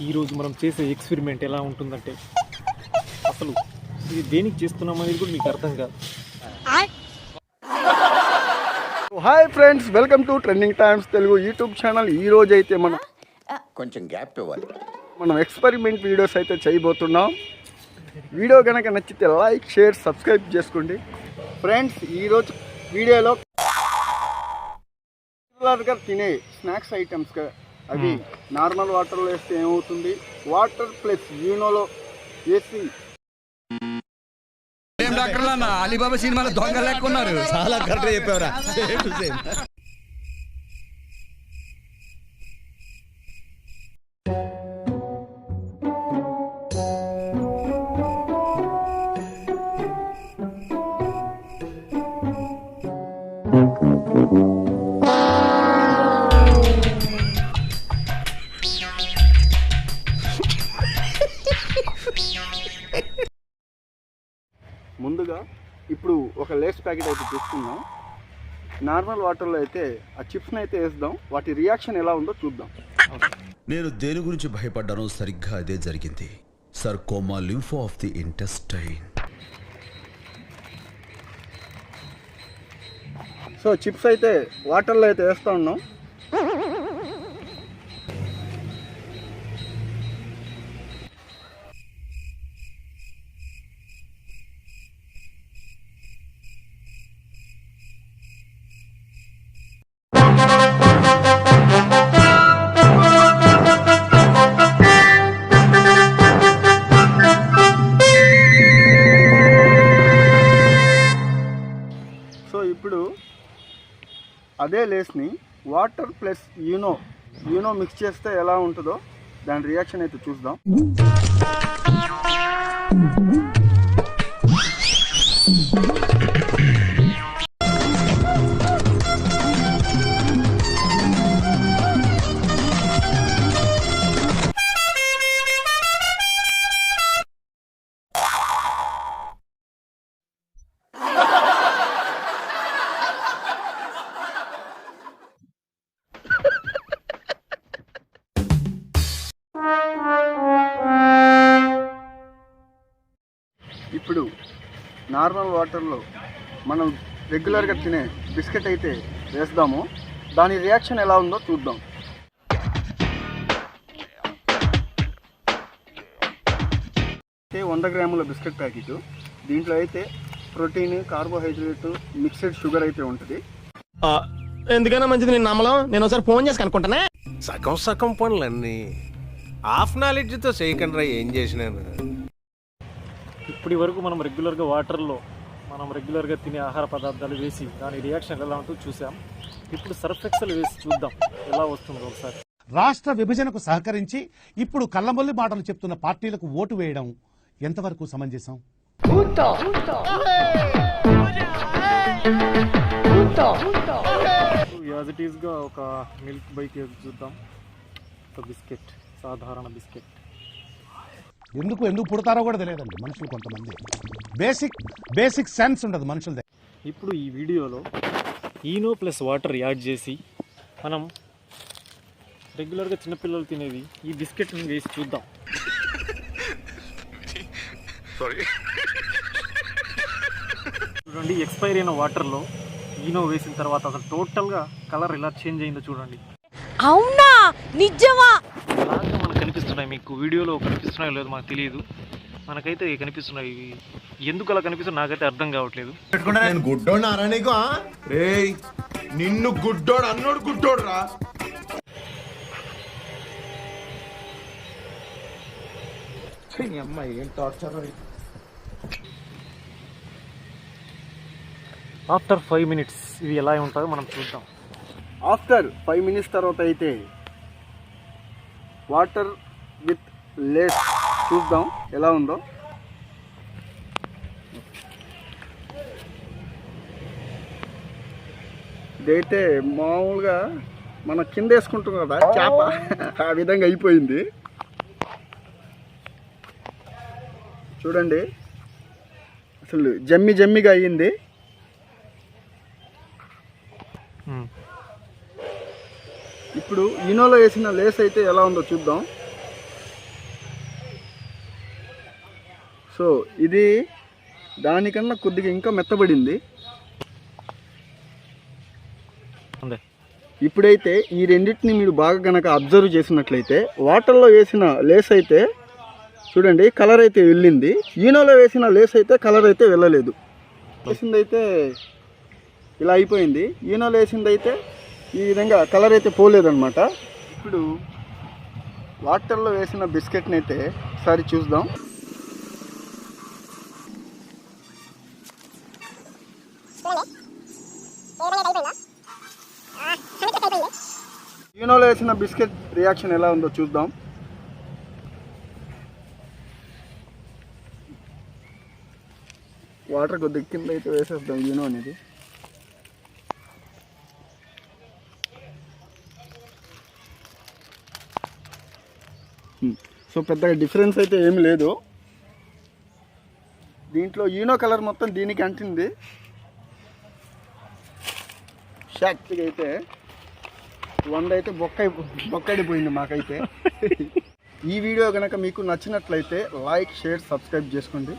ఈరోజు మనం చేసే ఎక్స్పెరిమెంట్ ఎలా ఉంటుందంటే అసలు ఇది దేనికి చేస్తున్నామనేది కూడా మీకు అర్థం కాదు. Hi friends, welcome to trending times Telugu YouTube channel. ఈ రోజు అయితే కొంచెం గ్యాప్ ఇవ్వాలి. మనం ఎక్స్పెరిమెంట్ వీడియోస్ అయితే చేయబోతున్నాం. వీడియో కనుక నచ్చితే లైక్, షేర్, సబ్స్క్రైబ్ చేసుకోండి. ఫ్రెండ్స్, ఈరోజు వీడియోలో రెగ్యులర్గా తినే స్నాక్స్ ఐటమ్స్ అవి నార్మల్ వాటర్లో వేస్తే ఏమవుతుంది, వాటర్ ప్లస్ యూనోలో వేసి అలీబాబా సినిమాలో దొంగ లేకున్నారు. చాలా కరెక్ట్ చెప్పారా. ముందుగా ఇప్పుడు ఒక లేస్ ప్యాకెట్ అయితే తీసుకుందాం. నార్మల్ వాటర్లో అయితే ఆ చిప్స్ని అయితే వేద్దాం. వాటి రియాక్షన్ ఎలా ఉందో చూద్దాం. నేను దేని గురించి భయపడ్డానో సరిగ్గా అదే జరిగింది. Sarcoma lympho of the intestine. So chips అయితే వాటర్లో అయితే వేస్తూ ఉన్నాం. సో ఇప్పుడు అదే లేస్ని వాటర్ ప్లస్ యూనో మిక్స్ చేస్తే ఎలా ఉంటుందో దాని రియాక్షన్ అయితే చూద్దాం. ఇప్పుడు నార్మల్ వాటర్లో మనం రెగ్యులర్గా తినే బిస్కెట్ అయితే వేద్దాము. దాని రియాక్షన్ ఎలా ఉందో చూద్దాం. అయితే 100 గ్రాముల బిస్కెట్ ప్యాకెట్. దీంట్లో అయితే ప్రోటీన్, కార్బోహైడ్రేట్, మిక్స్డ్ షుగర్ అయితే ఉంటుంది. ఎందుకైనా మంచిది నేను నమ్మలం. నేను ఒకసారి ఫోన్ చేసి కనుక్కుంటానే. సగం పనులన్నీ హాఫ్ నాలెడ్జ్తో చేయకుండా ఏం చేసినాను. ఇప్పటి వరకు మనం రెగ్యులర్గా వాటర్లో మనం రెగ్యులర్గా తినే ఆహార పదార్థాలు వేసి దాని రియాక్షన్ ఎలా ఉంటుందో చూసాం. ఇప్పుడు సర్ఫ్ ఎక్సెల్ వేసి చూద్దాం ఎలా వస్తుందో ఒకసారి. రాష్ట్ర విభజనకు సహకరించి ఇప్పుడు కళ్ళబొల్లి మాటలు చెప్తున్న పార్టీలకు ఓటు వేయడం ఎంతవరకు సమంజసం? యాజ్ ఇట్ ఈస్గా ఒక మిల్క్ బైక్ చూద్దాం. ఒక బిస్కెట్, సాధారణ బిస్కెట్. ఎందుకు పుడతారో కూడా తెలియదండి మనుషులు. కొంతమంది బేసిక్ సెన్స్ ఉండదు మనుషుల దగ్గర. ఇప్పుడు ఈ వీడియోలో ఈనో ప్లస్ వాటర్ యాడ్ చేసి మనం రెగ్యులర్గా చిన్నపిల్లలు తినేవి ఈ బిస్కెట్ని వేసి చూద్దాం. చూడండి, ఎక్స్పైర్ అయిన వాటర్లో ఈనో వేసిన తర్వాత అసలు టోటల్గా కలర్ ఎలా చేంజ్ అయిందో చూడండి. అవునా, నిజమా? అలాగే మనకు కనిపిస్తున్నాయి. మీకు వీడియోలో కనిపిస్తున్నాయో లేదో మాకు తెలియదు. మనకైతే కనిపిస్తున్నాయి. ఎందుకు అలా కనిపిస్తుంది నాకైతే అర్థం కావట్లేదు. నేను గుడ్డోడు నారా నీకు? రేయ్, నిన్ను గుడ్డోడు అన్నోడు గుడ్డోడు రా. అమ్మాయి ఏం టార్చర్. ఆఫ్టర్ 5 మినిట్స్ ఇవి ఎలా ఉంటుందో మనం చూద్దాం. ఆఫ్టర్ 5 మినిట్స్ తర్వాత అయితే వాటర్ విత్ లేస్ చూద్దాం ఎలా ఉందో. ఇదైతే మామూలుగా మనం కింద వేసుకుంటాం కదా చేప, ఆ విధంగా అయిపోయింది. చూడండి, అసలు జమ్మిగా అయ్యింది. ఇప్పుడు ఈనోలో వేసిన లేస్ అయితే ఎలా ఉందో చూద్దాం. సో ఇది దానికన్నా కొద్దిగా ఇంకా మెత్తబడింది. అంతే. ఇప్పుడైతే ఈ రెండింటిని మీరు బాగా కనుక అబ్జర్వ్ చేసినట్లయితే వాటర్లో వేసిన లేస్ అయితే చూడండి కలర్ అయితే వెళ్ళింది, ఈనోలో వేసిన లేస్ అయితే కలర్ అయితే వెళ్ళలేదు. వేసిందైతే ఇలా అయిపోయింది, ఈనోలో వేసిందైతే ఈ విధంగా కలర్ అయితే పోలేదన్నమాట. ఇప్పుడు వాటర్లో వేసిన బిస్కెట్ని అయితే ఒకసారి చూద్దాం. ఈనోలో వేసిన బిస్కెట్ రియాక్షన్ ఎలా ఉందో చూద్దాం. వాటర్ కొద్దిగా కింద అయితే వేసేద్దాం ఈనో అనేది. సో పెద్దగా డిఫరెన్స్ అయితే ఏమి లేదు. దీంట్లో ఈనో కలర్ మొత్తం దీనికి అంటింది. షాక్గా అయితే 100 అయితే బొక్కడిపోయింది మాకైతే. ఈ వీడియో కనుక మీకు నచ్చినట్లయితే లైక్, షేర్, సబ్స్క్రైబ్ చేసుకోండి.